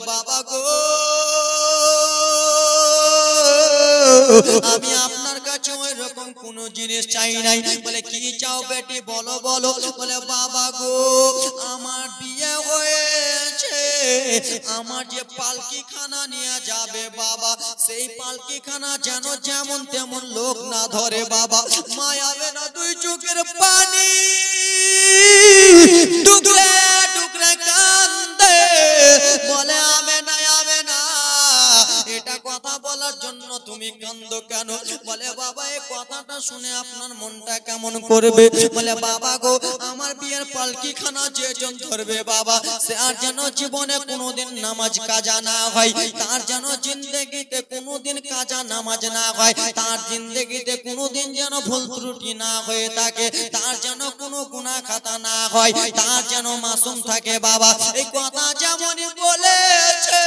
বাবা গো আমি আপনার কাছে ওই রকম কোনো জিনিস চাই নাই। বলে কি চাও বেটি বলো বলো। বলে বাবা গো আমার বিয়ে হয়েছে, আমার যে পালকি খানা নিয়ে যাবে বাবা, সেই পালকি খানা যেন যেমন তেমন লোক না ধরে বাবা। মায়াবে না দুই চোখের পানি টুকরে টুকরে কান্দে, বলে আবে না আবে না। এটা কথা বলার জন্য তুমি কান্দো কেন? বলে বাবা এই কথাটা শুনে আপনার মনটা কেমন করবে? বলে বাবা গো আমার বিয়ের পালকি খানা যেজন ধরবে বাবা, সে আর যেন জীবনে কোনোদিন নামাজ কাজা না হয়, তার যেন জিন্দেগিতে কোনোদিন কাজা নামাজ না হয়, তার জিন্দেগিতে কোনোদিন যেন ভুল ত্রুটি না হয়ে থাকে, তার যেন কোনো গুনাহ খাতা না হয়, তার যেন মাসুম থাকে বাবা। এই কথা যেমনই বলেছে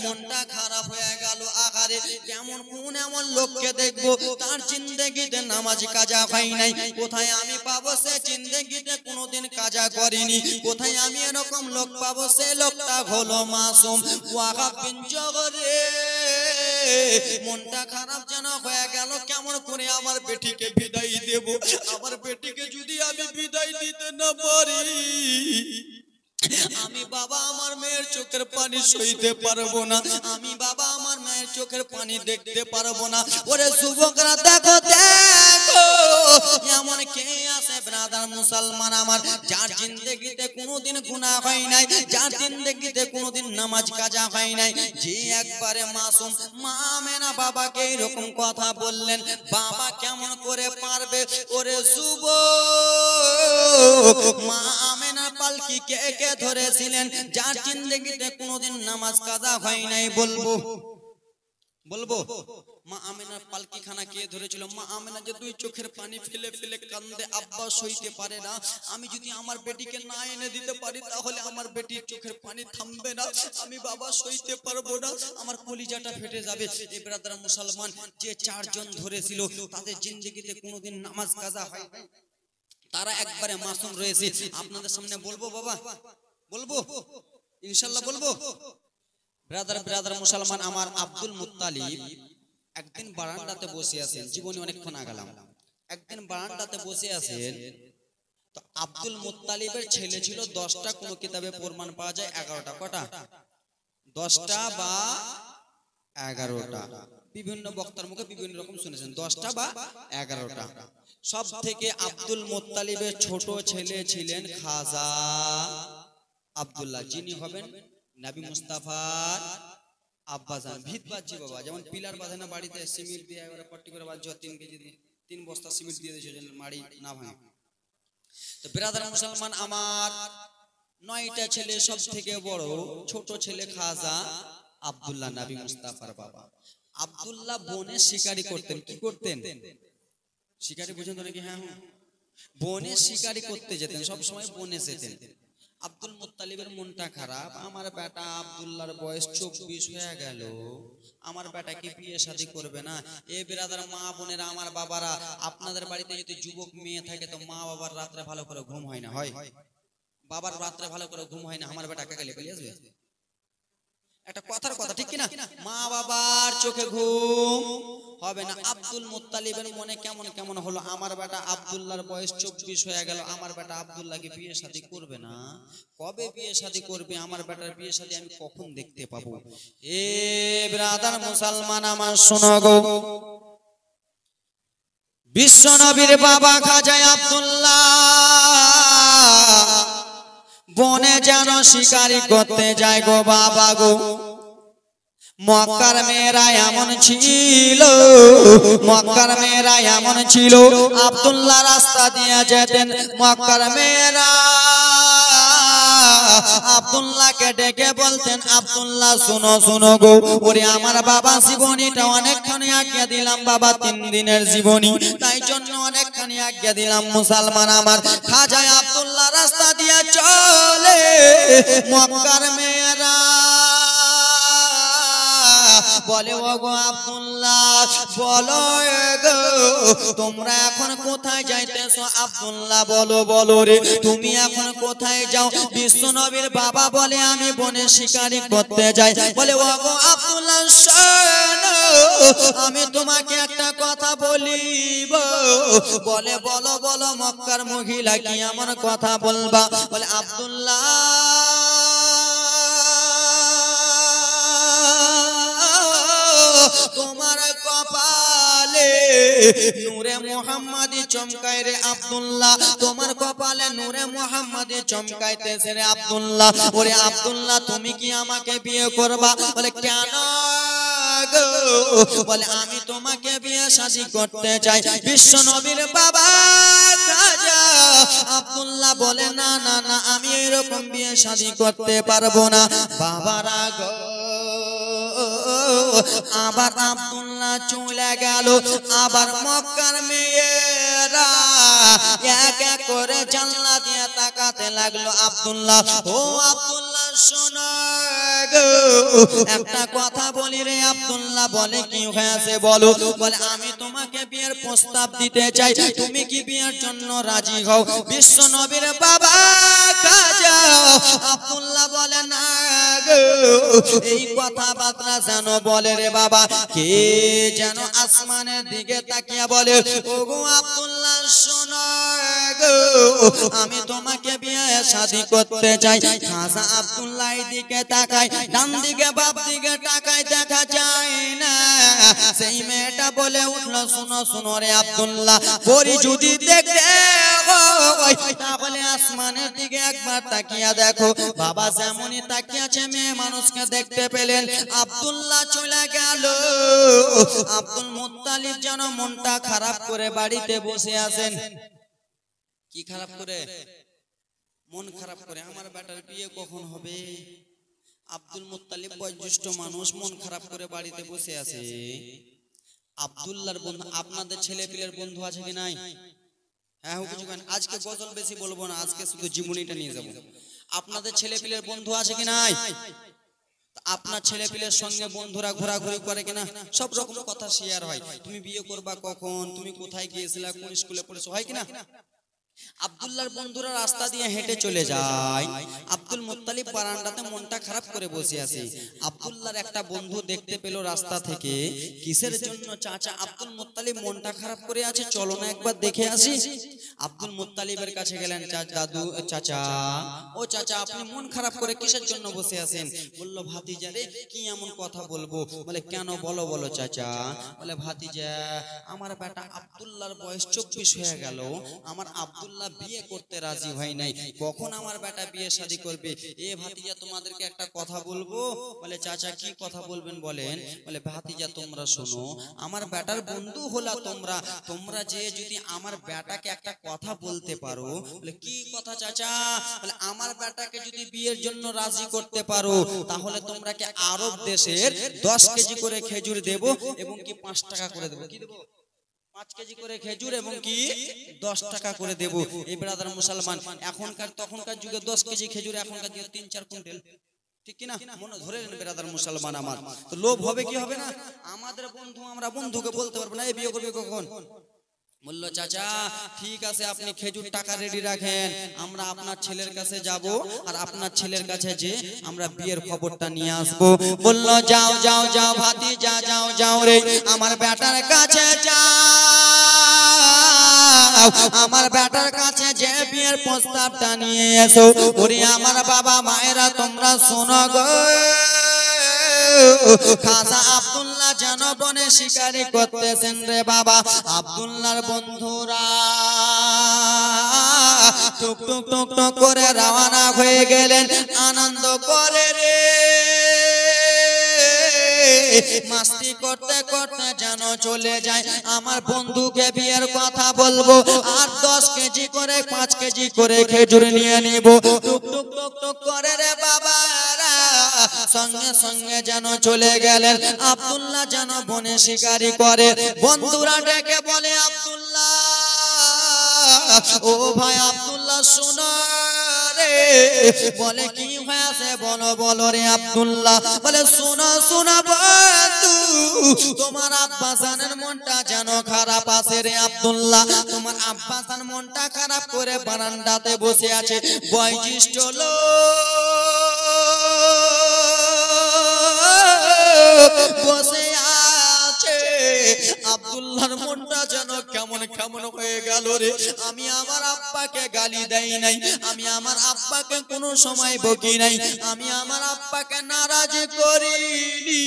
মনটা খারাপ হয়ে গেল। আগারে কেমন কোন এমন লোককে দেখবো তার জিন্দেগিতে নামাজ কাজা হয় নাই, কোথায় আমি পাবো সে জিন্দেগিতে কোনোদিন কাজা করিনি, কোথায় আমি এরকম লোক পাবো সে লোকটা হলো মাসুম। ওয়াহাব বিন জবরে মনটা খারাপ যেন হয়ে গেল, কেমন করে আমার বেটিকে বিদায় দেব? আমার বেটিকে যদি আমি বিদায় দিতে না পারি আমি বাবা আমার মেয়ের চোখের পানি সইতে পারবো না, আমি বাবা আমার মেয়ের চোখের পানি দেখতে পারবো না। ওরে যুবকরা দেখো দেখো এমন কে আছে ব্রাদার মুসলমান আমার, যার জিন্দেগিতে কোনোদিন গুনাহ হয় নাই, যার জিন্দেগিতে কোনোদিন নামাজ কাজা হয় নাই, যে একবারে মাসুম। মা আমেনা বাবাকে এরকম কথা বললেন, বাবা কেমন করে পারবে? ওরে যুবক মা আমেনা পালকি কে কে ধরেছিলেন যার জিন্দেগিতে কোনোদিন নামাজ কাজা হয় নাই? বলবো বলবো মা আমেনার পালকি খানা কে ধরেছিল? মা আমেনা যে দুই চোখের পানি ফেলে ফেলে কান্দে, আব্বা সইতে পারে না, আমি যদি আমার বেটিকে না এনে দিতে পারি তাহলে আমার বেটির চোখের পানি থামবে না, আমি বাবা সইতে পারবো না, আমার কলিজাটা ফেটে যাবে। এই ব্রাদার মুসলমান যে চারজন ধরেছিল তাদের জিন্দেগিতে কোনোদিন নামাজ কাজা হয় নাই, তারা একবারে মাসুম রয়েছে। আপনাদের সামনে বলবো বাবা, বলবো ইনশাআল্লাহ বলবো। ব্রাদার মুসলমান আমার আব্দুল মুত্তালিব একদিন বারান্দাতে বসে আছেন, জীবনে অনেকক্ষণ আগালাম, একদিন বারান্দাতে বসে আছেন, তো আব্দুল মুত্তালিবের ছেলে ছিল 10টা, কোন কিতাবে প্রমাণ পাওয়া যায় 11টা। কটা? 10টা বা 11টা, বিভিন্ন বক্তার মুখে বিভিন্ন রকম শুনেছেন, 10টা বা 11টা। সব থেকে আব্দুল মুত্তালিবের ছোট ছেলে ছিলেন খাজা আব্দুল্লাহ, যিনি হবেন নবী মুস্তাফার আব্বাজান। ভিত বাজছে বাবা, যেমন পিলার বাঁধে না বাড়িতে, সিমেন্ট দিয়ে এবারে পট্টি করে বাঁধছে, 3 কেজি দিয়ে 3 বস্তা সিমেন্ট দিয়ে দিয়েছে যেন মাড়ি না ভাঙে। তো ব্রাদার মুসলমান আমার 9টা ছেলে, সব থেকে বড় ছোট ছেলে খাজা আব্দুল্লাহ, নবী মুস্তাফার বাবা। আব্দুল্লাহ বনে শিকারি করতেন। কি করতেন? শিকারি বুঝেন তো নাকি? হ্যাঁ, বনে শিকারি করতে যেতেন, সব সময় বনে যেতেন। আব্দুল মুত্তালিবের মনটা খারাপ, আমার বেটা আব্দুল্লাহর বয়স 24 হয়ে গেল, আমার বেটা কি বিয়ে শাদী করবে না? এ বিরাদার মা বোনেরা, আমার বাবারা, আপনাদের বাড়িতে যদি যুবক মেয়ে থাকে তো মা বাবার রাত্রে ভালো করে ঘুম হয় না? হয়? বাবার রাত্রে ভালো করে ঘুম হয় না, আমার বেটা কাকালে পালিয়ে আসবে? একটা কথার কথা, ঠিক কিনা? মা বাবার চোখে ঘুম হবে না। আব্দুল মুত্তালিবের মনে কেমন কেমন হলো, আমার বেটা আব্দুল্লাহর বয়স 24 হয়ে গেল, আমার বেটা আব্দুল্লাহকে বিয়ে শাদী করবে না, কবে বিয়ে শাদী করবে? আমার বেটার বিয়ে শাদী আমি কখন দেখতে পাবো? এ ব্রাদার মুসলমান আমার শোনো গো, বিশ্ব নবীর বাবা খাজা আব্দুল্লাহ বনে যেন শিকারি করতে যায় গো বাবা গো। মক্কার মেয়েরা এমন ছিল, মক্কার মেয়েরা এমন ছিল, আব্দুল্লাহ রাস্তা দিয়ে যেতেন, মক্কার মেয়েরা আব্দুল্লাহকে ডেকে বলতেন, আব্দুল্লাহ শুনো শুনো গো, ওরে আমার বাবা জীবনীটা অনেকখানি আজ্ঞা দিলাম বাবা, 3 দিনের জীবনী, তাই জন্য অনেকখানি আজ্ঞা দিলাম। মুসলমান আমার খাজা আব্দুল্লাহ রাস্তা দিয়ে চলে, মক্কার মেয়েরা বলে ওগো আব্দুল্লাহ বলো গো তোমরা এখন কোথায় যাইতেছো আব্দুল্লাহ বলো বলো রে তুমি এখন কোথায় যাও বিশ্ব নবীর বাবা বলে আমি বনে শিকারি করতে যাই বলে ওগো আব্দুল্লাহ শোনো আমি তোমাকে একটা কথা বলিব বলে বলো বলো মক্কার মহিলা কি এমন কথা বলবা বলে আব্দুল্লাহ তোমার কপালে নূরে মুহাম্মাদি চমকায় রে আব্দুল্লাহ তোমার কপালে নূরে মুহাম্মাদি চমকাইতেছে রে আব্দুল্লাহ ওরে আব্দুল্লাহ তুমি কি আমাকে বিয়ে করবা বলে কেন গো বলে আমি তোমাকে বিয়ে শাদী করতে চাই বিশ্ব নবীর বাবা খাজা আব্দুল্লাহ বলে না না না আমি এরকম বিয়ে শাদী করতে পারবো না বাবারা গো আবার আব্দুল্লাহ চলে গেল আবার মক্কার মেয়েরা এক এক করে জানলা দিয়ে তাকাতে লাগলো আব্দুল্লাহ ও আব্দুল্লাহ শোনো গো একটা কথা বলি রে আব্দুল্লাহ বলে কি হয়েছে বলো বলে আমি তোমাকে বিয়ের প্রস্তাব দিতে চাই তুমি কি বিয়ের জন্য রাজি হও বিশ্ব নবীর বাবা খাজা আব্দুল্লাহ বলে না গো এই কথাবার্তা জানো বলে রে বাবা কে যেন আসমানের দিকে তাকিয়া বলে ওগো আব্দুল্লাহ শোনো গো আমি তোমাকে বিয়ে শাদী করতে চাই খাজা আব্দুল্লাহ দিকে তাকায় ডান দিকে বাপ দিকে তাকায় দেখা যায় না সেই মেয়েটা বলে উঠলো শুনো শুনো রে আব্দুল্লাহ পরি যদি দেখতে তাহলে আসমানের দিকে একবার তাকিয়া দেখো বাবা যেমনই তাকিয়ে আছে মেয়ে মানুষকে দেখতে পেলেন আব্দুল্লাহ চলে গেল আব্দুল মুত্তালিব যেন মনটা খারাপ করে বাড়িতে বসে আছেন কি খারাপ করে মন খারাপ করে আমার বেটার বিয়ে কখন হবে আব্দুল মুত্তালিব বয়োজ্যেষ্ঠ মানুষ মন খারাপ করে বাড়িতে বসে আছে আব্দুল্লাহর বন্ধু আপনাদের ছেলে পিলের বন্ধু আছে কি নাই হ্যাঁ বুঝবেন আজকে গজল বেশি বলবো না আজকে শুধু জীবনীটা নিয়ে যাব আপনাদের ছেলে পিলের বন্ধু আছে কি নাই আপনার ছেলে পিলের সঙ্গে বন্ধুরা ঘোরাঘুরি করে কিনা সব রকম কথা শেয়ার হয় তুমি বিয়ে করবা কখন তুমি কোথায় গিয়েছিলা কোন স্কুলে পড়েছো হয় কিনা আব্দুল্লাহর বন্ধুরা রাস্তা দিয়ে হেঁটে চলে যায় আব্দুল মুত্তালিব বারান্দাতে মনটা খারাপ করে বসে আছে আব্দুল্লাহর একটা বন্ধু দেখতে পেল রাস্তা থেকে কিসের জন্য চাচা আব্দুল মুত্তালিব মনটা খারাপ করে আছে চলো না একবার দেখে আসি আব্দুল মুত্তালিবের কাছে গেলেন দাদু চাচা ও চাচা আপনি মন খারাপ করে কিসের জন্য বসে আছেন বলল ভাতিজা রে কি এমন কথা বলবো বলে কেন বলো বলো চাচা বলে ভাতিজা আমার বেটা আব্দুল্লাহর বয়স 24 হয়ে গেল আমার আব্দুল্লাহ বিয়ে করতে রাজি হয় নাই কখন আমার বেটা বিয়ে শাদী করবে এ ভাতিজা তোমাদেরকে একটা কথা বলবো বলে চাচা কি কথা বলবেন বলেন বলে ভাতিজা তোমরা শোনো আমার বেটার বন্ধু হলা তোমরা যে যদি আমার বেটাকে একটা কথা বলতে পারো বলে কি কথা চাচা বলে আমার বেটাকে যদি বিয়ের জন্য রাজি করতে পারো তাহলে তোমরা কি আরব দেশের 10 কেজি করে খেজুর দেব এবং কি 5 টাকা করে দেব কি দেব 5 কেজি করে খেজুর এবং কি 10 টাকা করে দেব এই ব্রাদার মুসলমান এখনকার তখনকার যুগে 10 কেজি খেজুর এখনকার যুগে 3-4 কুইন্টাল ঠিক কি না মনে ধরে নেন ব্রাদার মুসলমান আমার তো লোভ হবে কি হবে না আমাদের বন্ধু আমরা বন্ধুকে বলতে পারবো না এই বিয়ে করবে কখন বলল চাচা ঠিক আছে আপনি খেজুর টাকা রেডি রাখেন আমরা আপনার ছেলের কাছে যাব আর আপনার ছেলের কাছে যে আমরা বিয়ের খবরটা নিয়ে আসব বলল যাও যাও যাও ভাতিজা যাও যাও রে আমার বেটার কাছে যাও আমার বেটার কাছে যে বিয়ের প্রস্তাবটা নিয়ে এসো ওরে আমার বাবা মায়েরা তোমরা শোনো গো খাজা আব্দুল্লাহ যেন বনে শিকারি করতেছেন রে বাবা আব্দুল্লাহর বন্ধুরা টুক টুক টুক টুক করে রওনা হয়ে গেলেন আনন্দ করে রে মাস্তি করতে করতে যেন চলে যায় আমার বন্ধুকে বিয়ের কথা বলবো আর 10 কেজি করে 5 কেজি করে খেজুর নিয়ে নিব টুক টুক টুক টুক করে রে বাবারা সঙ্গে সঙ্গে যেন চলে গেলেন আব্দুল্লাহ যেন বনে শিকারি করে বন্ধুরা ডেকে বলে আব্দুল্লাহ ও ভাই আব্দুল্লাহ শোনো রে বলে কি হয়েছে বলো বলো রে আব্দুল্লাহ বলে শোনো শোনো বন্ধু তোমার আব্বা জানের মনটা যেন খারাপ আছে রে আব্দুল্লাহ। তোমার আব্বা জান মনটা খারাপ করে বারান্দাতে বসে আছে। বয়োজ্যেষ্ঠ লোক বসে আছে। আব্দুল্লাহর মনটা যেন কেমন কেমন হয়ে গেল রে। আমি আমার আব্বাকে গালি দেই নাই, আমি আমার আব্বাকে কোনো সময় বকি নাই, আমি আমার আব্বাকে নারাজ করিনি,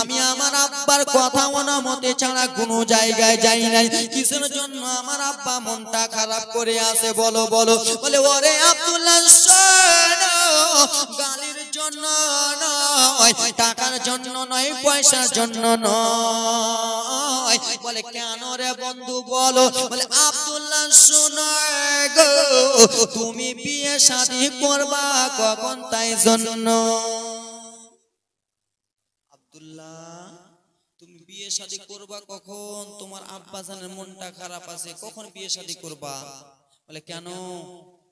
আমি আমার আব্বার কথা অনুমতি ছাড়া কোনো জায়গায় যাই নাই। কিসের জন্য আমার আব্বা মনটা খারাপ করে আছে বলো বলো? বলে ওরে আব্দুল্লাহ শোনো, গালির জন্য নয়, টাকার জন্য নয়, পয়সার জন্য নয়। বলে কেন রে বন্ধু বলো? বলে আব্দুল্লাহ শোনো গো, তুমি বিয়ে শাদী করবা কখন তাই জন্য। আব্দুল্লাহ তুমি বিয়ে শাদী করবা কখন? তোমার আব্বা জানের মনটা খারাপ আছে, কখন বিয়ে শাদী করবা? বলে কেন?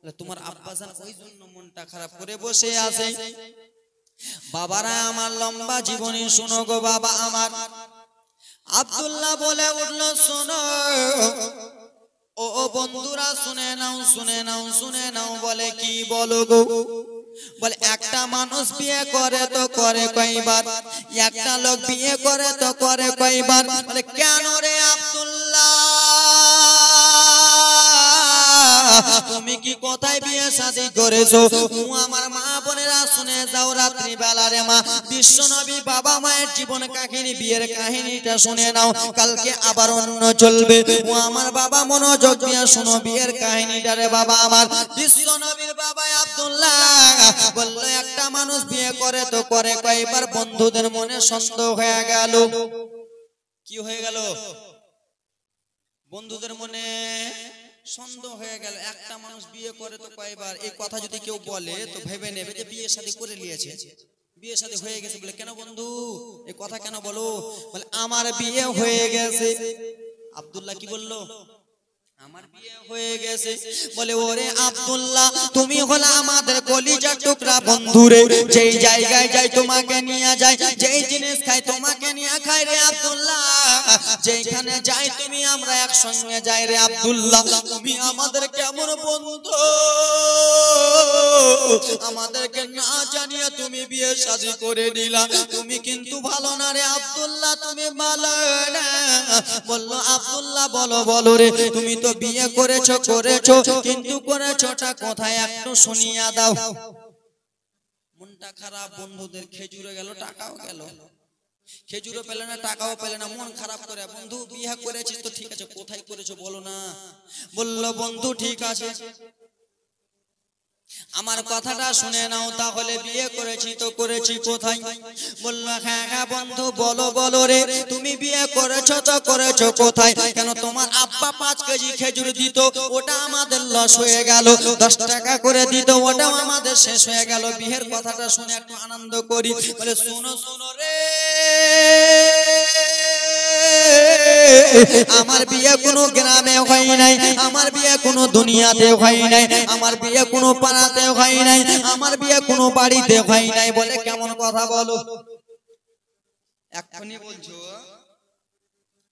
বলে তোমার আব্বা জান ওই জন্য মনটা খারাপ করে বসে আছে। বাবারা আমার লম্বা জীবনী শুনো গো বাবা আমার। আব্দুল্লাহ বলে উঠলো শোনো ও বন্ধুরা, শুনে নাও শুনে নাও শুনে নাও। বলে কি বলো গো? বলে একটা মানুষ বিয়ে করে তো করে কয়বার, একটা লোক বিয়ে করে তো করে কয়বার। বলে কেন রে আব্দুল্লাহ, তুমি কি কোথায় বিয়ে শাদী করেছো? আমার মা বোনেরা শুনে যাও রাত্রি বেলা রে মা, বিশ্ব নবী বাবা মায়ের জীবন কাহিনী, বিয়ের কাহিনীটা শুনে নাও, কালকে আবার অন্য চলবে। ও আমার বাবা মনোযোগ দিয়ে শোনো বিয়ের কাহিনীটা রে বাবা আমার। বিশ্ব নবীর বাবা আব্দুল্লাহ বললো একটা মানুষ বিয়ে করে তো করে কয়বার। বন্ধুদের মনে সন্দেহ হয়ে গেল। কি হয়ে গেল? বন্ধুদের মনে সন্দেহ হয়ে গেল, একটা মানুষ বিয়ে করে তো কয়বার। এই কথা যদি কেউ বলে তো ভেবে নেবে যে বিয়ে শাদী করে নিয়েছে, বিয়ে শাদী হয়ে গেছে। বলে কেন বন্ধু এই কথা কেন বলো? বলে আমার বিয়ে হয়ে গেছে। আব্দুল্লাহ কি বললো? আমার বিয়ে হয়ে গেছে। বলে ওরে আব্দুল্লাহ তুমি হলো আমাদের কলিজার টুকরা বন্ধু রে, যেই জায়গায় যাই তোমাকে নিয়ে যাই, যেই জিনিস খাই তোমাকে নিয়ে খাই রে আব্দুল্লাহ, যেখানে যাই তুমি আমরা একসঙ্গে যাই রে আব্দুল্লাহ। তুমি আমাদের কেমন বন্ধু, আমাদেরকে না জানিয়ে তুমি বিয়ে শাদী করে নিলা, তুমি কিন্তু ভালো না রে আব্দুল্লাহ, তুমি ভালো না। বললো আব্দুল্লাহ বলো বলো রে, তুমি তো বিয়ে করেছো করেছো, কিন্তু করেছোটা কোথায় একটু শুনিয়া দাও। মনটা খারাপ, বন্ধুদের খেজুরে গেল, টাকাও গেল, খেজুরও পেলে না, টাকাও পেলে না, মন খারাপ করে। বন্ধু বিয়ে করেছিস তো ঠিক আছে, কোথায় করেছো বলো না? বললো বন্ধু ঠিক আছে, আমার কথাটা শুনে নাও, তাহলে বিয়ে করেছি তো করেছি কোথায়? বললো হ্যাঁ হ্যাঁ বন্ধু বলো বলো রে, তুমি বিয়ে করেছো তো করেছো কোথায়? কেন তোমার আব্বা 5 কেজি খেজুর দিত, ওটা আমাদের লস হয়ে গেল, 10 টাকা করে দিত, ওটাও আমাদের শেষ হয়ে গেল। বিয়ের কথাটা শুনে একটু আনন্দ করি। বলে শোনো শোনো রে, আমার বিয়ে কোনো গ্রামে হয় নাই, আমার বিয়ে কোনো দুনিয়াতে হয় নাই, আমার বিয়ে কোনো পাড়াতে হয় নাই, আমার বিয়ে কোনো বাড়িতে হয় নাই। বলে কেমন কথা বলো? এখনই বলছো,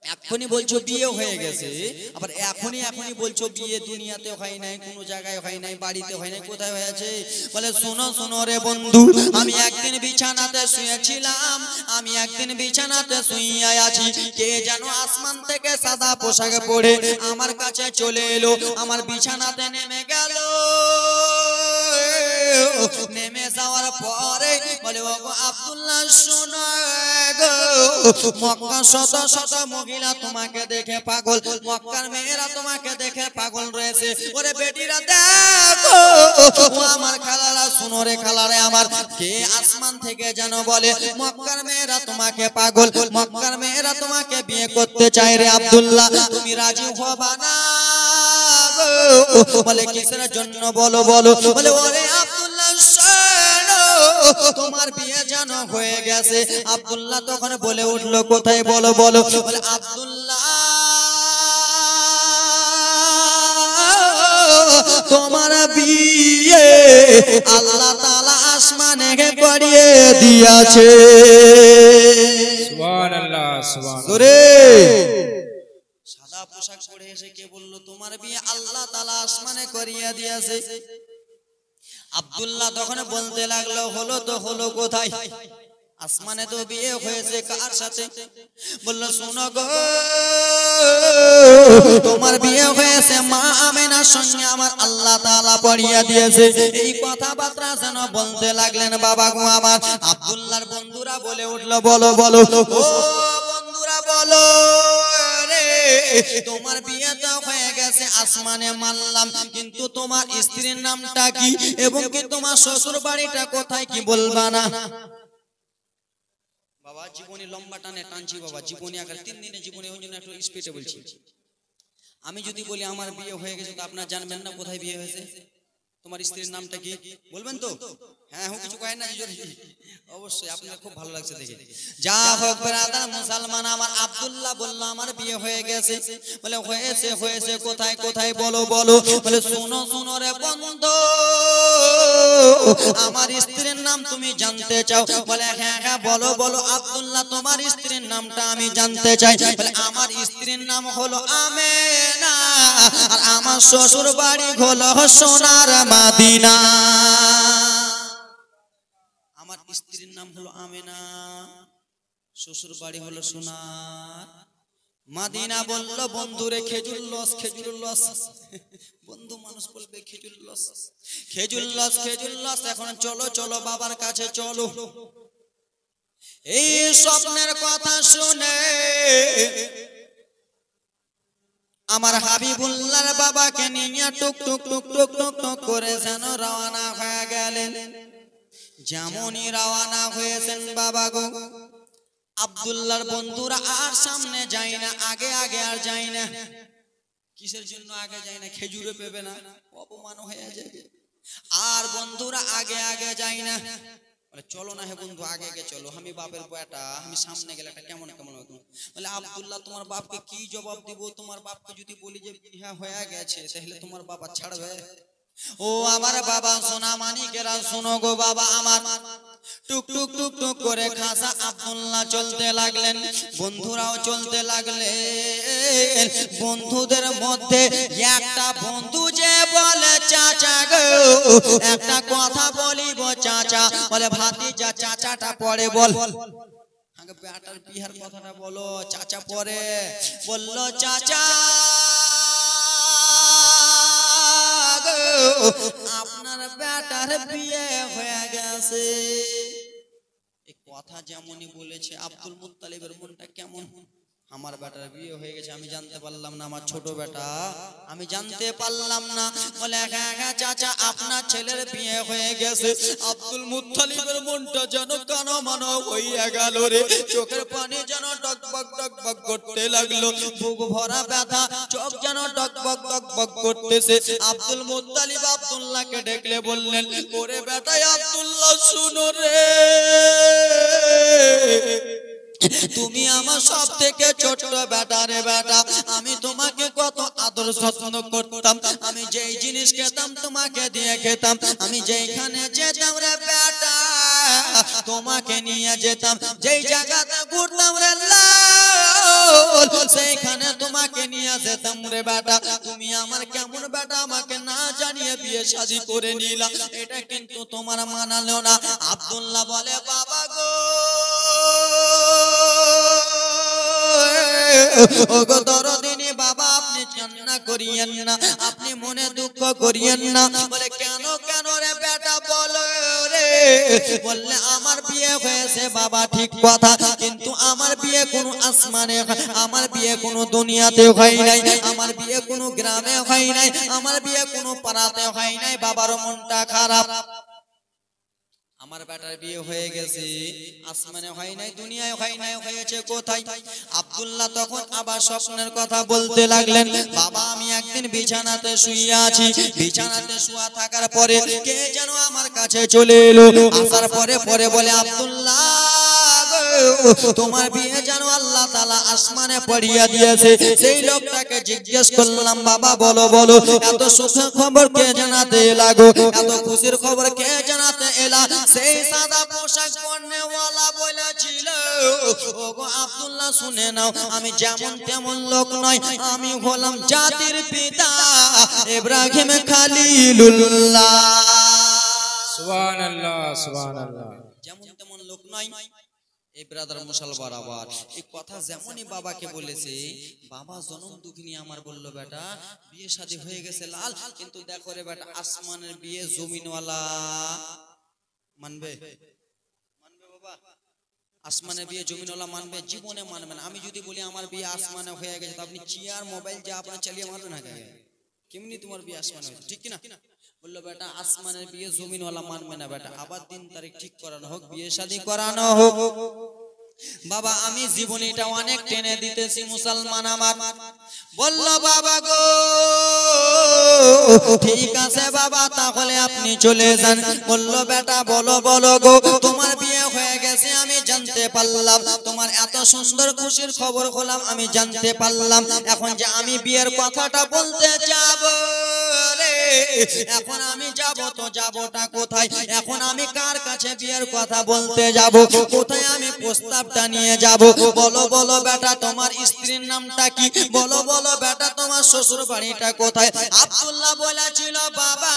এখনই বলছো বিয়ে হয়ে গেছে, আবার এখনই বলছো বিয়ে দুনিয়াতে হয় নাই, কোনো জায়গায় হয় নাই, বাড়িতে হয় নাই, কোথায় হয়েছে? বলে শোনো শোনো রে বন্ধু, আমি একদিন বিছানাতে শুয়েছিলাম, আমি একদিন বিছানাতে শুয়ে আছি, কে যেন আসমান থেকে সাদা পোশাক পরে আমার কাছে চলে এলো, আমার বিছানাতে নেমে গেল। নেমে যাওয়ার পরে বলে ওগো আব্দুল্লাহ শোনো গো, মক্কা শত শত মহিলা তোমাকে দেখে পাগল, মক্কার মেয়েরা তোমাকে দেখে পাগল রয়েছে। ওরে বেটিরা দেখো, ও আমার খালারা শোনো রে খালারে আমার, কে আসমান থেকে যেন বলে মক্কার মেয়েরা তোমাকে পাগল, মক্কার মেয়েরা তোমাকে বিয়ে করতে চায় রে আব্দুল্লাহ, তুমি রাজি হবা না গো? বলে কিসের জন্য বলো বলো? বলে ওরে আব্দুল্লাহ শোনো, তোমার বিয়ে যেন হয়ে গেছে। আব্দুল্লাহ তখন বলে উঠলো কোথায় বলো বলো? বলে আব্দুল্লাহ তোমার বিয়ে আল্লাহ তাআলা আসমানে করিয়ে দিয়েছে। জোরে সাদা পোশাক পরে এসে কে বলল তোমার বিয়ে আল্লাহ তাআলা আসমানে করিয়ে দিয়েছে। আব্দুল্লাহ তখন বলতে লাগলো হলো তো হলো কোথায়? আসমানে তো বিয়ে হয়েছে কার সাথে? বলল শোনো গো তোমার বিয়ে হয়েছে মা আমেনার সঙ্গে আমার আল্লাহ তাআলা পড়িয়ে দিয়েছে। এই কথাবার্তা যেন বলতে লাগলেন বাবা গো আমার। আব্দুল্লাহর বন্ধুরা বলে উঠলো বলো বলো ও বন্ধুরা বলো রে তোমার বিয়ে তো হয়ে গেছে আসমানে মানলাম, কিন্তু তোমার স্ত্রীর নামটা কি এবং কি তোমার শ্বশুর বাড়িটা কোথায় কি বলবা না? বাবা জীবনী লম্বা টানে টানছি বাবা, জীবনী আগে 3 দিনের জীবনী, ওই জন্য একটু স্পিডে বলছি। আমি যদি বলি আমার বিয়ে হয়ে গেছে তো আপনারা জানবেন না কোথায় বিয়ে হয়েছে? তোমার স্ত্রীর নামটা কি বলবেন তো? হ্যাঁ কিছু কয় না অবশ্যই, আপনার খুব ভালো লাগছে দেখে। যা হোক ব্রাদার মুসলমান আমার আব্দুল্লাহ বলল আমার বিয়ে হয়ে গেছে। বলে হয়েছে হয়েছে কোথায় কোথায় বলো বলো। বলে শোনো শোনো রে বন্ধু আমার স্ত্রীর নাম তুমি জানতে চাও? বলে হ্যাঁ হ্যাঁ বলো বলো আব্দুল্লাহ তোমার স্ত্রীর নামটা আমি জানতে চাই। বলে আমার স্ত্রীর নাম হলো আমেনা আর আমার শ্বশুর বাড়ি হলো সোনার মদিনা। আমার স্ত্রীর নাম হলো আমেনা, শ্বশুর বাড়ি হলো সোনার মদিনা। বলল বন্ধুরে খেজুর লস খেজুর লস, বন্ধু মানুষ বলবে খেজুর লস খেজুর লস খেজুর লস। এখন চলো চলো বাবার কাছে চলো। এই স্বপ্নের কথা শুনে আমার হাবিবুল্লাহর বাবাকে নিয়ে টুক টুক টুক টুক টুক টুক করে যেন রওনা হয়ে গেলেন। যেমনই রওনা হয়েছেন বাবা গো আব্দুল্লাহর বন্ধুরা আর সামনে যায় না, আগে আগে আর যায় না। কিসের জন্য আগে যায় না? খেজুরে পেবে না, অপমান হয়ে যাবে। আর বন্ধুরা আগে আগে যায় না, বলে চলো না হে বন্ধু আগে আগে চলো, আমি বাপের বেটা, আমি সামনে গেলে একটা কেমন কেমন হতো। বলে আব্দুল্লাহ তোমার বাপকে কি জবাব দিব? তোমার বাপকে যদি বলি যে হ্যাঁ হয়ে গেছে তাহলে তোমার বাবা ছাড়বে? ও আমার বাবা সোনা মানিকেরা শোনো গো বাবা আমার। টুক টুক টুক টুক করে খাসা আব্দুল্লাহ চলতে লাগলেন, বন্ধুরাও চলতে লাগলেন। বন্ধুদের মধ্যে একটা বন্ধু যে বলে চাচা গো একটা কথা বলিব চাচা। বলে ভাতিজা চাচাটা পরে বল, আগে বেটার বিহার কথাটা বলো, চাচা পরে বলল চাচা আপনার বেটার বিয়ে হয়ে গেছে। এই কথা যেমনই বলেছে আব্দুল মুত্তালিবের মনটা কেমন, আমার বেটার বিয়ে হয়ে গেছে আমি জানতে পারলাম না, আমার ছোট বেটা আমি জানতে পারলাম না। বলে হ্যাঁ হ্যাঁ চাচা আপনার ছেলের বিয়ে হয়ে গেছে। আব্দুল মুত্তালিবের মনটা যেন কানো মানো হইয়া গেল রে, চোখের পানি যেন টকবক টকবক করতে লাগলো, বুক ভরা ব্যথা, চোখ যেন টকবক টকবক করতেছে। আব্দুল মুত্তালিব আব্দুল্লাহকে ডেকলে বললেন ওরে বেটা আব্দুল্লাহ শুনো রে, তুমি আমার সব থেকে ছোট বেটা রে বেটা, আমি তোমাকে কত আদর যত্ন করতাম, আমি যেই জিনিস খেতাম তোমাকে দিয়ে খেতাম, আমি যেইখানে যেতাম রে বেটা তোমাকে নিয়ে যেতাম, যেই জায়গাতে ঘুরতাম রে লাল সেইখানে তোমাকে নিয়ে যেতাম রে বেটা। তুমি আমার কেমন বেটা আমাকে না জানিয়ে বিয়ে শাদী করে নিলা, এটা কিন্তু তোমার মানালো না। আব্দুল্লাহ বলে বাবা গো ওগো দরদিনী বাবা আপনি কান্না করিয়েন না, আপনি মনে দুঃখ করিয়েন না। বলে কেন কেন রে বেটা বলো রে। বললে আমার বিয়ে হয়েছে বাবা ঠিক কথা, কিন্তু আমার বিয়ে কোনো আসমানে, আমার বিয়ে কোনো দুনিয়াতে হয় নাই, আমার বিয়ে কোনো গ্রামে হয় নাই, আমার বিয়ে কোনো পাড়াতে হয় নাই। বাবার মনটা খারাপ, আমার বেটার বিয়ে হয়ে গেছে আসমানে হয় নাই, দুনিয়ায় হয় নাই, হয়েছে কোথায়? আব্দুল্লাহ তখন আবার স্বপ্নের কথা বলতে লাগলেন বাবা আমি একদিন বিছানাতে শুয়ে আছি, বিছানাতে শুয়া থাকার পরে কে যেন আমার কাছে চলে এলো, আসার পরে পরে বলে আব্দুল্লাহ তোমার বিয়ে যেন আল্লাহ তাআলা আসমানে পড়িয়ে দিয়েছে। সেই লোকটাকে জিজ্ঞেস করলাম বাবা বলো বলো এত সুখের খবর কে জানাতে লাগো, এত খুশির খবর কে জানাতে এলা? সেই সাদা পোশাক পরনেওয়ালা বলেছিল ওগো আব্দুল্লাহ শুনে নাও আমি যেমন তেমন লোক নয়, আমি হলাম জাতির পিতা ইব্রাহিম খলিলুল্লাহ। সুবহানাল্লাহ সুবহানাল্লাহ। যেমন তেমন লোক নয়। এই ব্রাদার মুসলমান আবার এই কথা যেমনই বাবাকে বলেছে, বাবা জনম দুঃখিনী আমার বলল বেটা বিয়ে শাদী হয়ে গেছে লাল, কিন্তু দেখো রে বেটা আসমানের বিয়ে জমিনওয়ালা মানবে? মানবে বাবা? আসমানের বিয়ে জমিনওয়ালা মানবে? জীবনে মানবে না। আমি যদি বলি আমার বিয়ে আসমানে হয়ে গেছে, তো আপনি চেয়ার মোবাইল যা আপনার চালিয়ে মারবেন না কেমনি তোমার বিয়ে আসমানে হয়েছে, ঠিক কিনা? বললো বেটা আসমানের বিয়ে জমিনওয়ালা মানবে না বেটা, আবার দিন তারিখ ঠিক করানো হোক, বিয়ে শাদী করানো হোক। বাবা আমি জীবনীটা অনেক টেনে দিতেছি মুসলমান আমার। বললো বাবা গো ঠিক আছে বাবা তাহলে আপনি চলে যান। বললো বেটা বলো বলো গো তোমার বিয়ে হয়ে গেছে আমি জানতে পারলাম, তোমার এত সুন্দর খুশির খবর হলাম আমি জানতে পারলাম। এখন যে আমি বিয়ের কথাটা বলতে যাব রে, এখন আমি যাব তো যাবটা কোথায়? এখন আমি কার কাছে বিয়ের কথা বলতে যাব? কোথায় আমি প্রস্তাবটা নিয়ে যাব? বলো বলো বেটা তোমার স্ত্রীর নামটা কি? বলো বলো বেটা তোমার শ্বশুর বাড়িটা কোথায়? আব্দুল্লাহ বলেছিল বাবা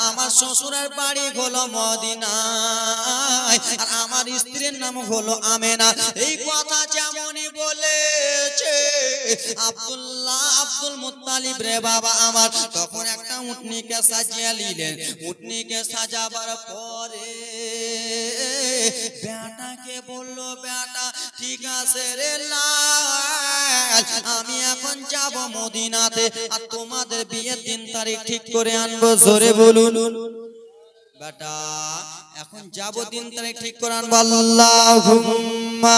আমার শ্বশুরের বাড়ি হলো মদিনায় আর আমার স্ত্রীর নাম হলো আমেনা। এই কথা যেমনই বলেছে আব্দুল্লাহ আব্দুল মুত্তালিব রে বাবা আমার তখন একটা উটনিকে সাজিয়ে নিলেন। উটনিকে সাজাবার পরে বেটাকে বললো বেটা ঠিক আছে রে লাল আমি এখন যাব মদিনাতে আর তোমাদের বিয়ের দিন তারিখ ঠিক করে আনবো। জোরে বলুন বেটা এখন যাব দিন তারিখ ঠিক করে আনবো। আল্লাহুম্মা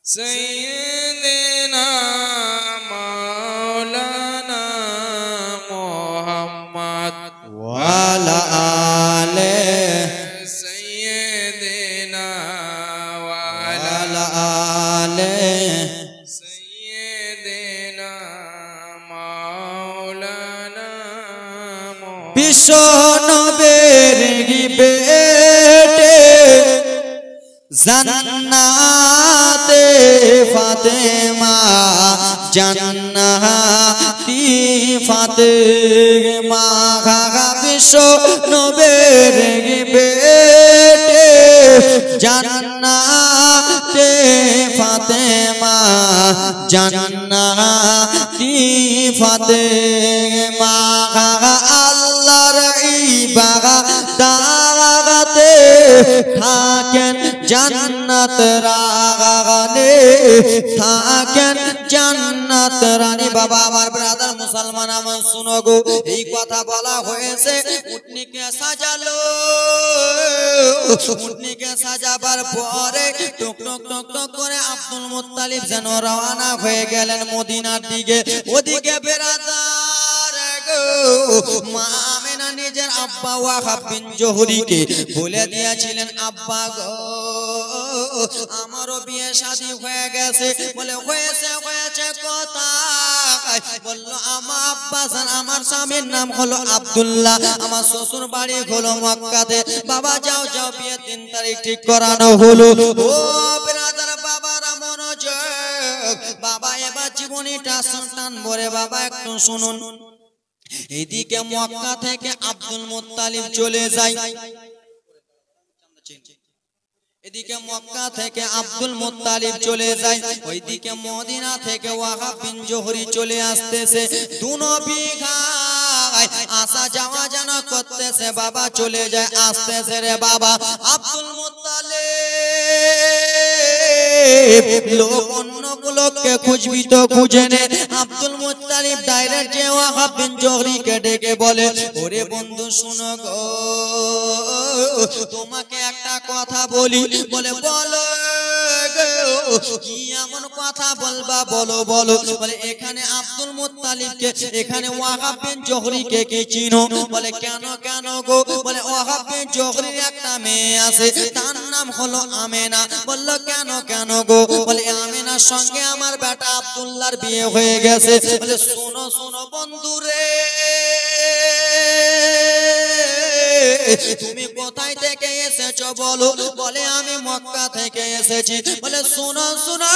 সাইয়্যিদিনা মাওলানা মুহাম্মদ ওয়া আলা আলি সাইয়্যিদিনা ওয়া আলা আলি সাইয়্যিদিনা মাওলানা বিশ্ব নবীর বেটে জান্নাতে ফাতেমা জান্নাতি ফাতেমা বিশ্ব নবীর বেটে জান্নাতে ফাতেমা জান্নাতি ফাতেমা আল্লাহর ইবাদতে থাকেন জান্নাত রাগানে থাকেন জান্নাত রানী। বাবা আমার ব্রাদার মুসলমান আমার শুনো গো এই কথা বলা হয়েছে উটনিকে সাজালো। উটনিকে সাজাবার পরে টক টক টক টক করে আব্দুল মুত্তালিব যেন রওনা হয়ে গেলেন মদিনার দিকে। ওদিকে ব্রাদার গো মা আমেনা নিজের আব্বা ওয়াহাব বিন জোহরীকে বলে দিয়েছিলেন আব্বা গো আমারও বিয়ে শাদী হয়ে গেছে। বলে হয়েছে হয়েছে কোথায়? বললো আমার আব্বা জান আমার স্বামীর নাম হলো আব্দুল্লাহ, আমার শ্বশুর বাড়ি হলো মক্কাতে। বাবা যাও যাও বিয়ে 3 তারিখ ঠিক করানো হলো। ও ব্রাদার বাবারা মনোযোগ, বাবা এবার জীবনীটা সন্তান বলে বাবা একটু শুনুন। এদিকে মক্কা থেকে আব্দুল মুত্তালিব চলে যায়, এদিকে মক্কা থেকে আব্দুল মুত্তালিব চলে যায়, ওইদিকে মদিনা থেকে ওয়াহাব বিন জোহরী চলে আসতেছে। দু নবী ভাই আসা যাওয়া যেন করতেছে। বাবা চলে যায় আসতেছে রে বাবা আব্দুল মুত্তালিব লোক অন্যগুলোকে খুঁজবি তো খুঁজে নে। আব্দুল মুত্তালিব ডাইরেক্ট যে ওয়াহাব বিন জোহরীকে ডেকে বলে ওরে বন্ধু শুনো গো তোমাকে একটা কথা বলি। বলে বলো গো কি এমন কথা বলবা বলো বলো বলে এখানে আব্দুল মুত্তালিবকে এখানে ওয়াহাব বিন জোহরিকে কি চিনো বলে কেন কেন গো বলে ওয়াহাব বিন জোহরির একটা মেয়ে আছে তার নাম হলো আমেনা বলল কেন কেন গো বলে আমেনার সঙ্গে আমার বেটা আব্দুল্লাহর বিয়ে হয়ে গেছে বলে শোনো শোনো বন্ধুরে তুমি কোথায় থেকে এসেছো বলো বলে আমি মক্কা থেকে এসেছি বলে শোনো শোনো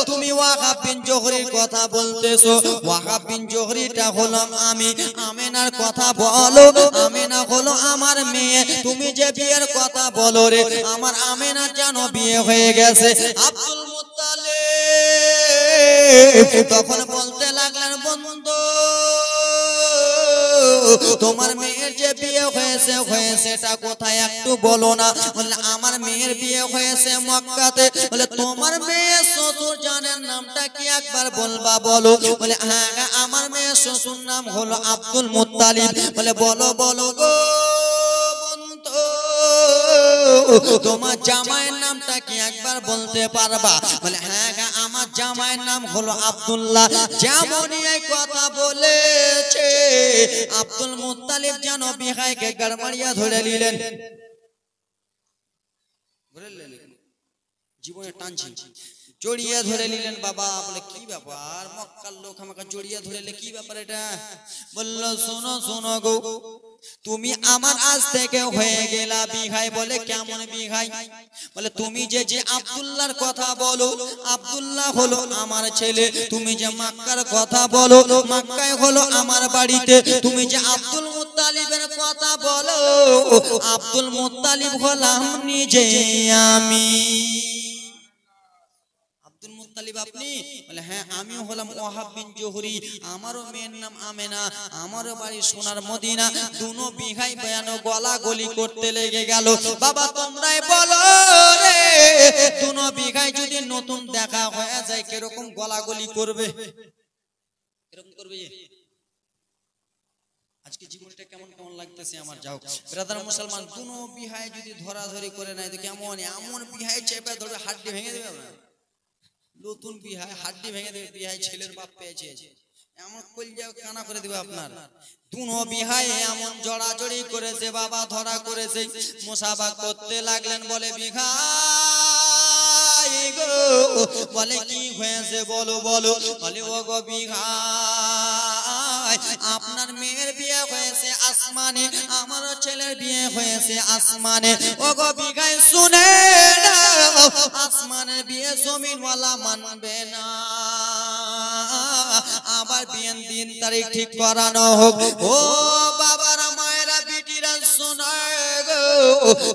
তুমি ওয়াহাব বিন জোহরির কথা বলতেছো ওয়াহাব বিন জোহরিটা হলো আমি আমেনার কথা বলো আমেনা হলো আমার মেয়ে তুমি যে বিয়ের কথা বলো রে আমার আমেনার যেন বিয়ে হয়ে গেছে আব্দুল মুত্তালিব তখন বলতে লাগলেন বন্ধু তোমার মেয়ের যে বিয়ে হয়েছে সেটা কোথায় একটু বলো না বলে আমার মেয়ের বিয়ে হয়েছে মক্কাতে বলে তোমার মেয়ে শ্বশুর জানেন নামটা কি একবার বলবা বলো বলে হ্যাঁ আমার মেয়ে শ্বশুর নাম হলো আব্দুল মুত্তালিব বলে বলো বলো গো বন্ধু তোমার জামাইয়ের নামটা কি একবার বলতে পারবা বলে হ্যাঁ আমার জামাইয়ের নাম হলো আব্দুল্লাহ যেমনই এই কথা বলেছে আব্দুল মুত্তালিব যেন বিহাইকে গড়মাড়িয়া ধরে নিলেন জীবনে টানছি জড়িয়ে ধরে নিলেন বাবা বলে কি ব্যাপার মক্কার লোক আমাকে জড়িয়ে ধরেলে কি ব্যাপার এটা বলল শোনো শোনো গো তুমি আমার আজ থেকে হয়ে গেলা বিঘাই বলে কেমন বিঘাই বলে তুমি যে যে আব্দুল্লাহর কথা বলো আব্দুল্লাহ হলো আমার ছেলে তুমি যে মক্কার কথা বলো মক্কায় হলো আমার বাড়িতে তুমি যে আব্দুল মুত্তালিবের কথা বলো আব্দুল মুত্তালিব হলাম নিজে আমি আব্দুল মুত্তালিব আপনি বলে হ্যাঁ আমিও হলাম ওয়াহাব বিন জোহরি আমারও মেয়ের নাম আমেনা আমারও বাড়ি সোনার মদিনা দুনো বিঘাই বয়ানো গলা গলি করতে লেগে গেল বাবা তোমরাই বলো রে দুনো বিঘাই যদি নতুন দেখা হয়ে যায় কিরকম গলা গলি করবে কিরকম করবে আজকে জীবনটা কেমন কেমন লাগতেছে আমার যাও ব্রাদার মুসলমান দুনো বিঘাই যদি ধরাধরি করে নাই তো কেমন এমন বিঘাই চেপে ধরে হাড্ডি ভেঙে দেবে না নতুন বিহায় হাড্ডি ভেঙে দেবে বিহায় ছেলের বাপ পেয়েছে এমন কলজা কানা করে দিবে আপনার দুনো বিহায় এমন জড়াজড়ি করেছে বাবা ধরা করেছে মুসাফা করতে লাগলেন বলে বিঘাই গো বলে কি হয়েছে বলো বলো বলে ও গো বিঘাই আপনার মেয়ের বিয়ে হয়েছে আসমানে আমার ছেলের বিয়ে হয়েছে আসমানে ও গো বিঘাই শুনে না আসমানের বিয়ে জমিনওয়ালা মানবে না আবার বিয়ের দিন তারিখ ঠিক করানো হোক ও বাবারা মায়েরা বিটিরা শোনায় গো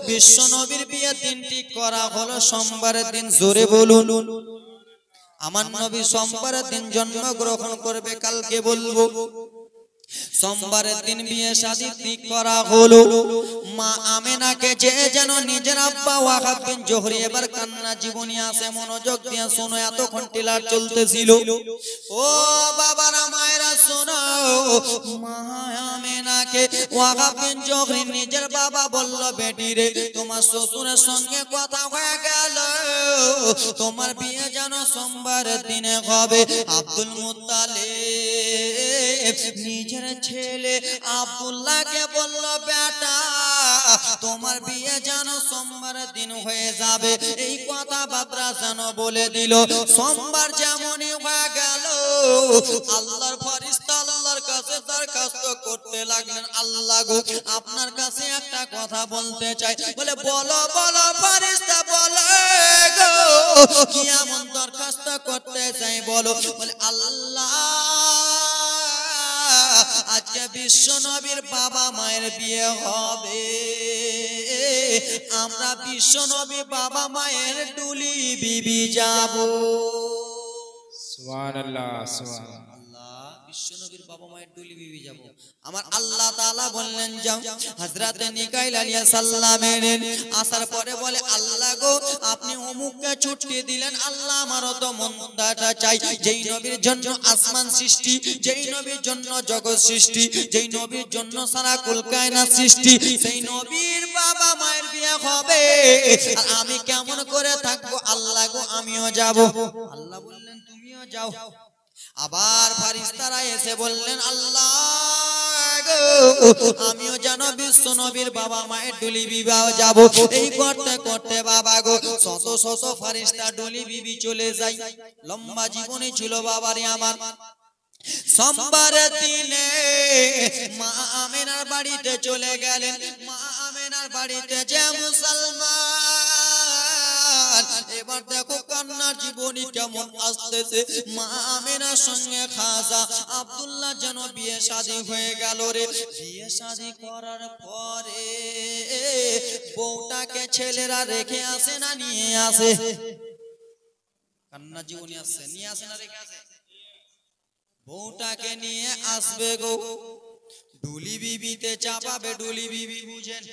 বিশ্ব নবীর বিয়ে দিন ঠিক করা হলো সোমবারের দিন জোরে বলুন আমার নবী সোমবারের দিন জন্মগ্রহণ করবে কালকে বলবো সোমবারের দিন বিয়ে শাদী ঠিক করা হলো মা আমেনাকে যে যেন নিজের আব্বা ওয়াহাব বিন জোহরি এবার কান্না জীবনী আছে মনোযোগ দিয়ে শোনো এতক্ষণ টিলার চলতেছিল ও বাবারা মায়েরা শোনো মা আমেনাকে ওয়াহাব বিন জোহরি নিজের বাবা বলল বেটি রে তোমার শ্বশুরের সঙ্গে কথা হয়ে গেল তোমার বিয়ে যেন সোমবারের দিনে হবে আব্দুল মুত্তালিব নিজের ছেলে আব্দুল্লাহকে বলল বেটা তোমার বিয়ে যেন সোমবারের দিন হয়ে যাবে এই কথা বাতরা যেন বলে দিল সোমবার যেমনই হয়ে গেল আল্লাহর ফেরেশতা আল্লাহর কাছে দরখাস্ত করতে লাগলেন আল্লাহ গো আপনার কাছে একটা কথা বলতে চাই বলে বলো বলো ফেরেশতা বলো গো কি এমন দরখাস্ত করতে চাই বলো বলে আল্লাহ আজকে বিশ্ব নবীর বাবা মায়ের বিয়ে হবে আমরা বিশ্ব নবী বাবা মায়ের ডুলি বিবি যাব সুবহানাল্লাহ সুবহানাল্লাহ বিশ্ব নবীর বাবা মায়ের ডুলি বিবি যাব। আমার আল্লাহ তাআলা বললেন যাও। হযরতে মিকাইল আলাইহিস সালামের আসার পরে বলে আল্লাহ গো আপনি অমুককে ছুটি দিলেন, আল্লাহ আমারও তো মনটা চাই, যেই নবীর জন্য আসমান সৃষ্টি, যেই নবীর জন্য জগৎ সৃষ্টি, যেই নবীর জন্য সারা কুল কায়নাত সৃষ্টি, সেই নবীর বাবা মায়ের বিয়ে হবে আর আমি কেমন করে থাকবো, আল্লাহ গো আমিও যাব। আল্লাহ বললেন তুমিও যাও। আবার ফেরেশতারা এসে বললেন আল্লাহ গো আমিও যেন বিশ্ব নবীর বাবা মায়ের ডুলি বিবাহ যাব। এই করতে করতে বাবা গো শত শত ফেরেশতা ডুলি বিবি চলে যায়। লম্বা জীবনী ছিল বাবারে আমার। সোমবার দিনে মা আমেনার বাড়িতে চলে গেলেন। মা আমেনার বাড়িতে যে মুসলমান, এবার দেখো কান্নার জীবনী কেমন আসতেছে। মা আমেনার সঙ্গে খাজা আব্দুল্লাহ যেন বিয়ে শাদী হয়ে গেল রে। বিয়ে শাদী করার পরে বউটাকে ছেলেরা রেখে আসে না নিয়ে আসে? কান্নার জীবনী আসছে, নিয়ে আসে না রেখে আসে? বউটাকে নিয়ে আসবে গো, ডুলি বিবিতে চাপাবে। ডুলি বিবি বুঝেন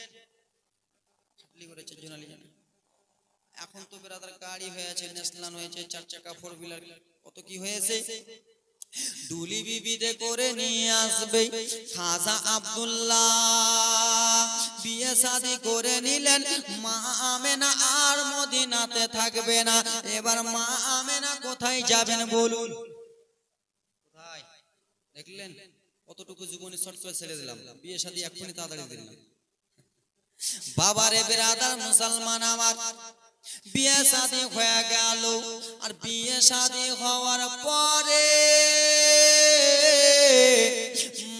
এখন তো ব্রাদার গাড়ি হয়েছে, ন্যাশনাল হয়েছে, 4 চাকা 4 হুইলার, কত কি হয়েছে। ডুলি বিবিতে করে নিয়ে আসবে। খাজা আব্দুল্লাহ বিয়ে শাদী করে নিলেন। মা আমেনা আর মদিনাতে থাকবে না। এবার মা আমেনা কোথায় যাবেন বলুন? দেখলেন কতটুকু জীবনী শর্ট করে ছেড়ে দিলাম, বিয়ে শাদী এক্ষুনি তাড়াতাড়ি দিলাম। বাবারে বেরাদার মুসলমান আমার, বিয়ে শাদী হয়ে গেল। আর বিয়ে শাদী হওয়ার পরে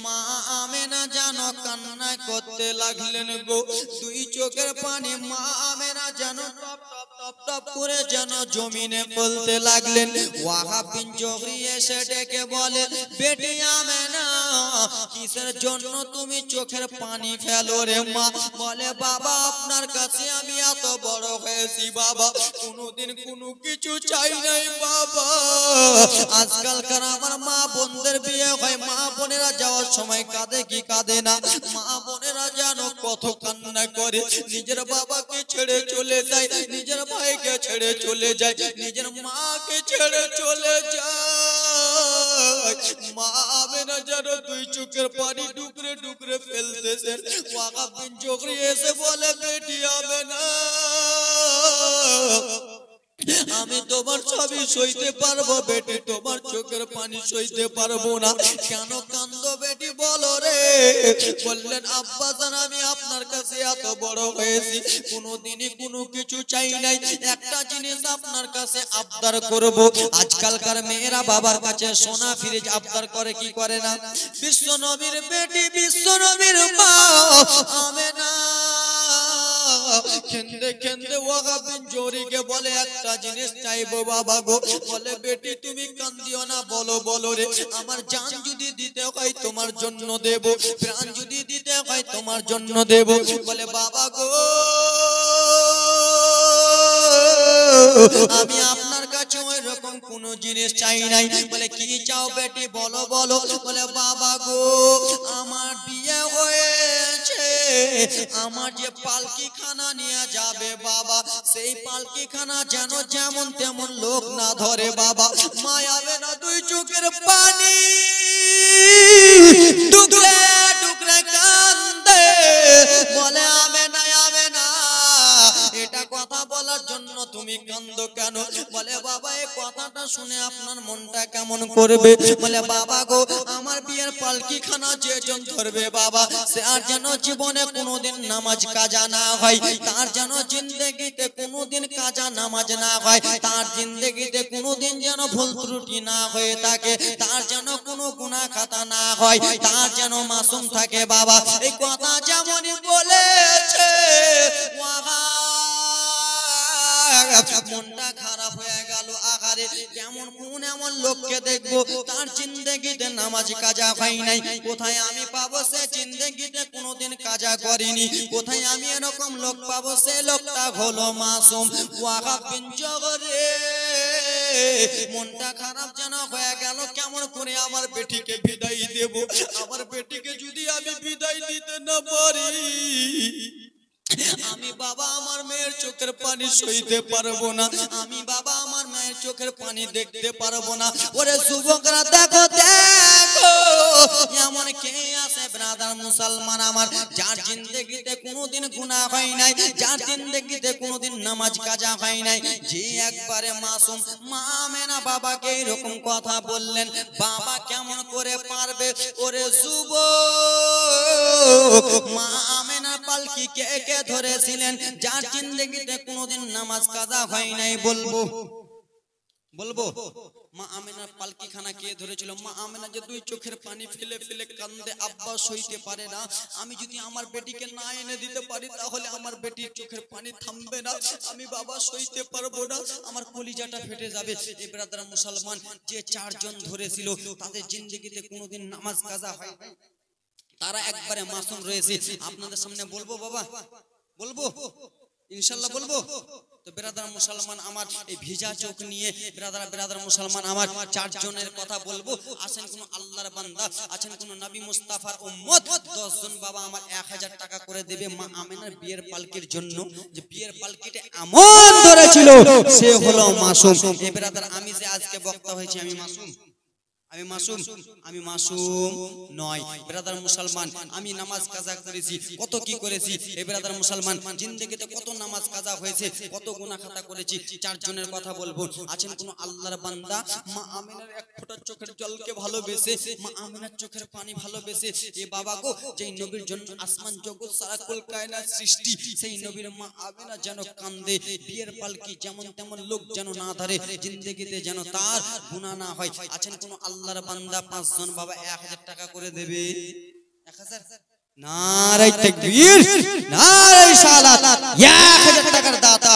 মা আমেনা যেন কান্না করতে লাগলেন গো। দুই চোখের পানি মা আমেনা যেন টপ টপ টপ টপ করে যেন জমিনে ফেলতে লাগলেন। ওয়াহাব বিন জোহরি এসে ডেকে বলে বেটি আমেনা কিসের জন্য তুমি চোখের পানি ফেলো রে মা? বলে বাবা আপনার কাছে আমি এত বড় হয়েছি বাবা, কোনোদিন কোনো কিছু চাই নাই বাবা। আজকালকার আমার মা বোনদের বিয়ে হয়, মা বোনেরা যাওয়ার সময় কাঁদে কি কাঁদে না? মা বোনেরা জানো কত কান্না করে, নিজের বাবাকে ছেড়ে চলে যায়, নিজের ভাইকে ছেড়ে চলে যায়, নিজের মাকে ছেড়ে চলে যায়। মা আমেনা জানো দুই চোখের পানি ডুকরে ডুকরে ফেলতেছে। ওয়াহাব বিন জোহরি এসে বলে বেটি আমেনা আমি তোমার সবই সইতে পারবো বেটি, তোমার চোখের পানি সইতে পারবো না। কেন কান্দো বেটি বলো রে? বললেন আব্বা জান আমি আপনার কাছে এত বড় হয়েছি, কোনোদিনই কোনো কিছু চাই নাই, একটা জিনিস আপনার কাছে আবদার করব। আজকালকার মেয়েরা বাবার কাছে সোনা ফ্রিজ আবদার করে, কি করে না? বিশ্ব নবীর বেটি, বিশ্ব নবীর মা আমেনা কেন্দে কেন্দে ওয়াহাব বিন জোহরিকে বলে একটা জিনিস চাইবো বাবা গো। বলে বেটি তুমি কান্দিও না, বলো বলো রে। আমার জান যদি দিতে হয় তোমার জন্য দেব, প্রাণ যদি দিতে হয় তোমার জন্য দেব। বলে বাবা গো আমি আপনার কাছে ওই রকম কোন জিনিস চাই নাই। বলে কি চাও বেটি বলো বলো। বলে বাবা গো আমার বিয়ে হয়েছে, আমার যে পালকি খানা নিয়ে যাবে বাবা, সেই পালকি খানা যেন যেমন তেমন লোক না ধরে বাবা। মায়াবে না দুই চোখের পানি টুকরে টুকরে কান্দে। বলে আমেনা আমেনা এটা কথা বলার জন্য তুমি কান্দো কেন? বলে বাবা এই কথাটা শুনে আপনার মনটা কেমন করবে? বলে বাবা গো আমার বিয়ের পালকি খানা যেজন ধরবে বাবা, সে আর যেন জীবনে কোনোদিন নামাজ কাজা না হয়, তার যেন জিন্দেগিতে কোনোদিন কাজা নামাজ না হয়, তার জিন্দেগিতে কোনোদিন যেন ভুল ত্রুটি না হয়ে থাকে, তার যেন কোনো গুনাহ খাতা না হয়, তার যেন মাসুম থাকে বাবা। এই কথা যেমনই বলেছে মনটা খারাপ হয়ে গেল। আহারে কেমন কোন এমন লোককে দেখবো তার জিন্দেগিতে নামাজ কাজা হয় নাই, কোথায় আমি পাবো সে জিন্দেগিতে কোনোদিন কাজা করেনি, কোথায় আমি এরকম লোক পাবো সে লোকটা হলো মাসুম। ওয়াহাব বিন জোহরি মনটা খারাপ যেন হয়ে গেল, কেমন করে আমার বেটিকে বিদায় দেব। আমার বেটিকে যদি আমি বিদায় দিতে না পারি, আমি বাবা আমার মেয়ের চোখের পানি সইতে পারবো না, আমি বাবা আমার মেয়ের চোখের পানি দেখতে পারবো না। ওরে যুবকরা দেখো দেখো, এমন কে আছে ব্রাদার মুসলমান আমার, যার জিন্দেগিতে কোনোদিন গুনাহ হয় নাই, যার জিন্দেগিতে কোনোদিন নামাজ কাজা হয় নাই, যে একবারে মাসুম। মা আমেনা বাবাকে এরকম কথা বললেন, বাবা কেমন করে পারবে? ওরে যুবক, মা আমেনা পালকি কে কে ধরেছিলেন, যার জিন্দেগিতে কোনোদিন নামাজ কাজা হয় নাই? বলবো বলবো মা আমেনার পালকি খানা কে ধরেছিল? মা আমেনা যে দুই চোখের পানি ফেলে ফেলে কান্দে, আব্বা সইতে পারে না, আমি যদি আমার বেটিকে না এনে দিতে পারি তাহলে আমার বেটির চোখের পানি থামবে না, আমি বাবা সইতে পারবো না, আমার কলিজাটা ফেটে যাবে। এই ব্রাদার মুসলমান, যে চারজন ধরেছিল তাদের জিন্দেগিতে কোনোদিন নামাজ কাজা হয় নাই, তারা একবারে মাসুম রয়েছে। আপনাদের সামনে বলবো বাবা, বলবো ইনশাআল্লাহ বলবো। তো ব্রাদার মুসলমান আমার, এই ভিজা চোখ নিয়ে ব্রাদার মুসলমান আমার, চারজনের কথা বলবো। আছেন কোন আল্লাহর বান্দা, আছেন কোন নবী মুস্তাফার উম্মত, 10 জন বাবা আমার 1000 টাকা করে দেবে মা আমেনার বিয়ের পালকির জন্য। যে বিয়ের পালকিতে আমন ধরেছিল সে হলো মাসুম। এই ব্রাদার, আমি যে আজকে বক্তা হয়েছি, আমি মাসুম? আমি মাসুম? আমি মাসুম নয় ব্রাদার মুসলমান। আমি নামাজ কাজা করেছি, কত কি করেছি এই ব্রাদার মুসলমান, জিন্দেগিতে কত নামাজ কাজা হয়েছে, কত গুনাহ খাতা করেছি। চারজনের কথা বলবো। আছেন কোন আল্লাহর বান্দা, মা আমিনার এক ফোঁটা চোখের জলকে ভালোবেসে, মা আমিনার চোখের পানি ভালোবেসে, এ বাবা গো, যেই নবীর জন্য আসমান জগৎ সারা কুল কায়নাত সৃষ্টি, সেই নবীর মা আমিনা যেন কান্দে, বিয়ের পালকি যেমন তেমন লোক যেন না ধরে, জিন্দেগিতে যেন তার গুনাহ না হয়। আছেন কোন আল্লাহর বান্দা, 5 জন বাবা 1000 টাকা করে দেবে। 1000? নারে তাকবীর, নারে সালাত, 1000 টাকার দাতা।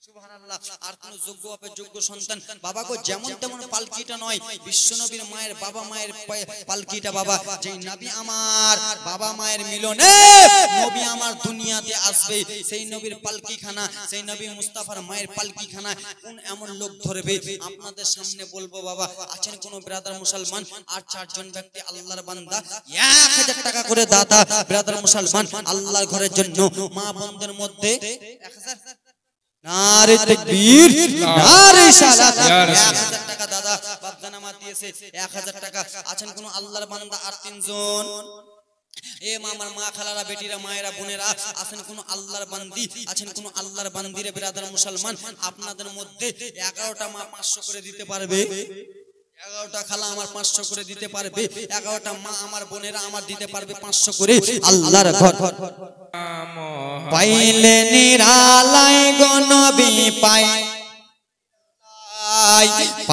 সুবহানাল্লাহ। আর কোন যোগ্য বাপের যোগ্য সন্তান বাবা গো, যেমন তেমন পালকিটা নয়, বিশ্বনবীর মায়ের বাবা মায়ের পালকিটা বাবা, যেই নবী আমার বাবা মায়ের মিলনে নবী আমার দুনিয়াতে আসবে, সেই নবীর পালকিখানা, সেই নবী মুস্তাফার মায়ের পালকিখানা কোন এমন লোক ধরবে? আপনাদের সামনে বলবো বাবা। আছেন কোন ব্রাদার মুসলমান, আর 4 জন ব্যক্তি আল্লাহর বান্দা, 1000 টাকা করে দাতা ব্রাদার মুসলমান, আল্লাহর ঘরের জন্য মা বোনদের মধ্যে 1000। নারে তাকবীর, নারে সালাত, 1000 টাকা দাদা বাপদান আমার দিয়েছে, 1000 টাকা। আছেন কোন আল্লাহর বান্দা আর 3 জন, এ আমার মা খালারা, বেটিরা, মায়েরা, বোনেরা, আছেন কোন আল্লাহর বান্দি, আছেন কোন আল্লাহর বান্দিরে ব্রাদার মুসলমান, আপনাদের মধ্যে 11টা মা 500 করে দিতে পারবে? 11টা খালা আমার 500 করে দিতে পারবে? 11টা মা আমার বোনেরা আমার দিতে পারবে 500 করে? আল্লাহর ঘর পাইলে নিরালাই গো নবী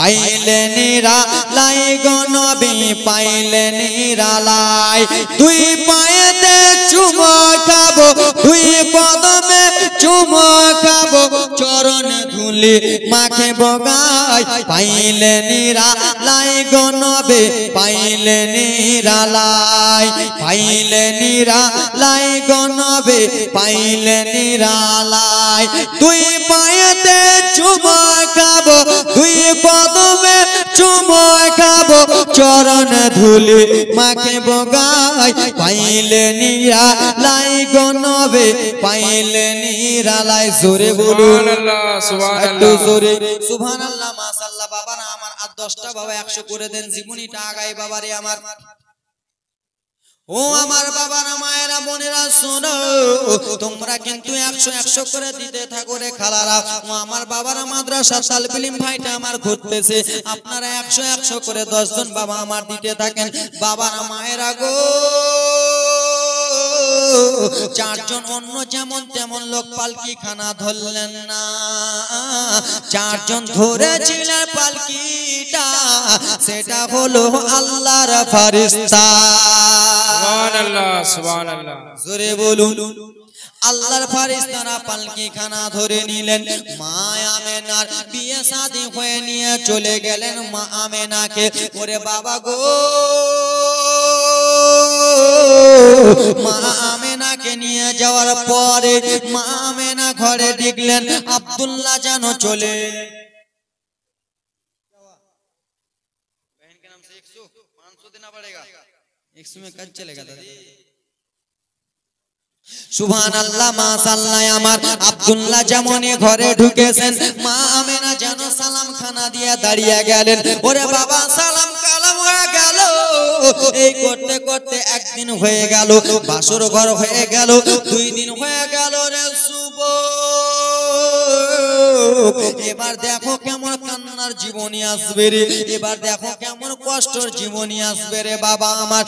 পাইলে নিরালাই গো নবী, পাইলে নিরালাই, দুই পায়েতে চুমো খাবো, দুই কদমে চুমো খাবো, চরণ ধুলি মাখে বগাই, পাইলে নিরালাই গো নবী, পাইলে নিরালাই, পাইলে নিরালাই গো নবী, পাইলে নিরালাই, দুই পায়েতে চুমো খাবো, দুই কদমে চুমো খাবো, চরণ ধুলি মাখে বগাই, পাইলে নিরালাই গো নবী, পাইলে নিরালাই। জোরে বলুন একটু জোরে সুবহানাল্লাহ, মাশাআল্লাহ। বাবারা আমার আর 10টা বাবা 100 করে দেন, জীবনীটা আগাই বাবারে আমার। ও আমার বাবারা, মায়েরা, বোনেরা, শোনো, তোমরা কিন্তু 100 করে দিতে থাকো রে খালারা। ও আমার বাবারা, মাদ্রাসা তালবিলিম ভাইটা আমার ঘুরতেছে, আপনারা 100 করে 10 জন বাবা আমার দিতে থাকেন। বাবারা, মায়েরা গো, 4 জন অন্য যেমন তেমন লোক পালকি খানা ধরলেন না, 4 জন ধরেছিলেন পালকিটা, সেটা হলো আল্লাহর ফেরেশতা। সুবহানাল্লাহ, সুবহানাল্লাহ, জোরে বলুন। আল্লাহর ফেরেশতারা পালকি খানা ধরে নিলেন, মা আমেনার বিয়ে শাদী হয়ে নিয়ে চলে গেলেন মা আমেনাকে। ওরে বাবা গো, মা আমেনাকে আমেনাকে নিয়ে যাওয়ার পরে মা আমেনা ঘরে ঢুকলেন আব্দুল্লাহ যেন চলে बहन के नाम से 100 500 देना पड़ेगा 100 में कब चलेगा दादी সুবহানাল্লাহ মাশাআল্লাহ আমার আব্দুল্লাহ যেমন ঘরে ঢুকেছেন মা আমেনা যেন সালাম খানা দিয়ে দাঁড়িয়ে গেলেন ওরে বাবা সালাম কালাম হয়ে গেল এই করতে করতে একদিন হয়ে গেল বাসর ঘর হয়ে গেল 2 দিন হয়ে গেল রে এবার দেখো কেমন কান্নার জীবনী আসবে রে এবার দেখো কেমন কষ্টের জীবনী আসবে রে বাবা আমার